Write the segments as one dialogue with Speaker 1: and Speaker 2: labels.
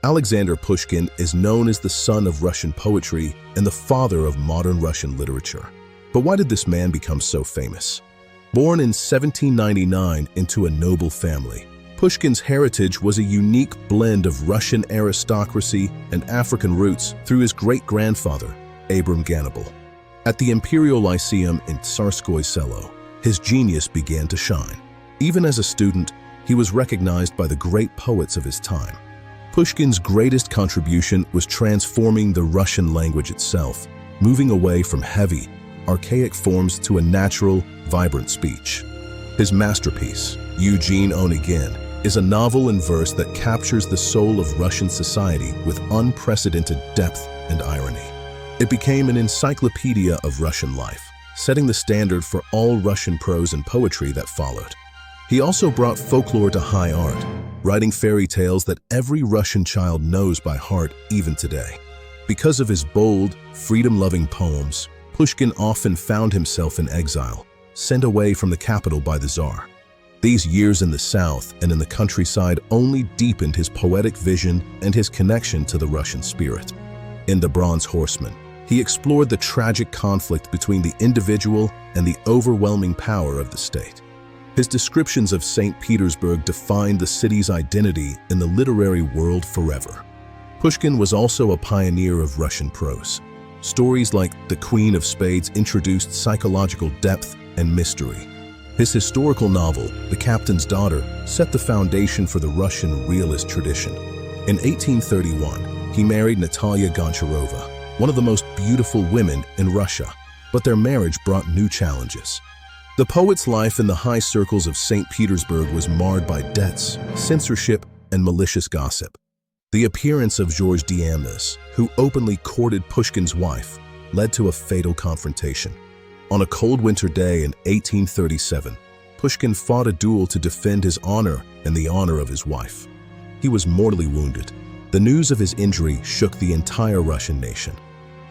Speaker 1: Alexander Pushkin is known as the son of Russian poetry and the father of modern Russian literature. But why did this man become so famous? Born in 1799 into a noble family, Pushkin's heritage was a unique blend of Russian aristocracy and African roots through his great-grandfather, Abram Ganable. At the Imperial Lyceum in Tsarskoye Selo, his genius began to shine. Even as a student, he was recognized by the great poets of his time. Pushkin's greatest contribution was transforming the Russian language itself, moving away from heavy, archaic forms to a natural, vibrant speech. His masterpiece, Eugene Onegin, is a novel in verse that captures the soul of Russian society with unprecedented depth and irony. It became an encyclopedia of Russian life, setting the standard for all Russian prose and poetry that followed. He also brought folklore to high art, writing fairy tales that every Russian child knows by heart even today. Because of his bold, freedom-loving poems, Pushkin often found himself in exile, sent away from the capital by the Tsar. These years in the south and in the countryside only deepened his poetic vision and his connection to the Russian spirit. In The Bronze Horseman, he explored the tragic conflict between the individual and the overwhelming power of the state. His descriptions of St. Petersburg defined the city's identity in the literary world forever. Pushkin was also a pioneer of Russian prose. Stories like The Queen of Spades introduced psychological depth and mystery. His historical novel, The Captain's Daughter, set the foundation for the Russian realist tradition. In 1831, he married Natalia Goncharova, one of the most beautiful women in Russia, but their marriage brought new challenges. The poet's life in the high circles of St. Petersburg was marred by debts, censorship, and malicious gossip. The appearance of Georges Diamnes, who openly courted Pushkin's wife, led to a fatal confrontation. On a cold winter day in 1837, Pushkin fought a duel to defend his honor and the honor of his wife. He was mortally wounded. The news of his injury shook the entire Russian nation.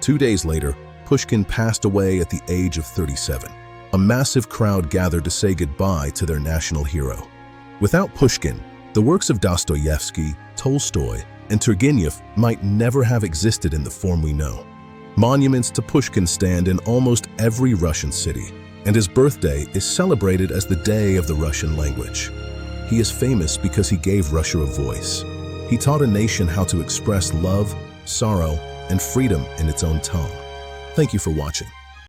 Speaker 1: 2 days later, Pushkin passed away at the age of 37. A massive crowd gathered to say goodbye to their national hero. Without Pushkin, the works of Dostoevsky, Tolstoy, and Turgenev might never have existed in the form we know. Monuments to Pushkin stand in almost every Russian city, and his birthday is celebrated as the Day of the Russian language. He is famous because he gave Russia a voice. He taught a nation how to express love, sorrow, and freedom in its own tongue. Thank you for watching.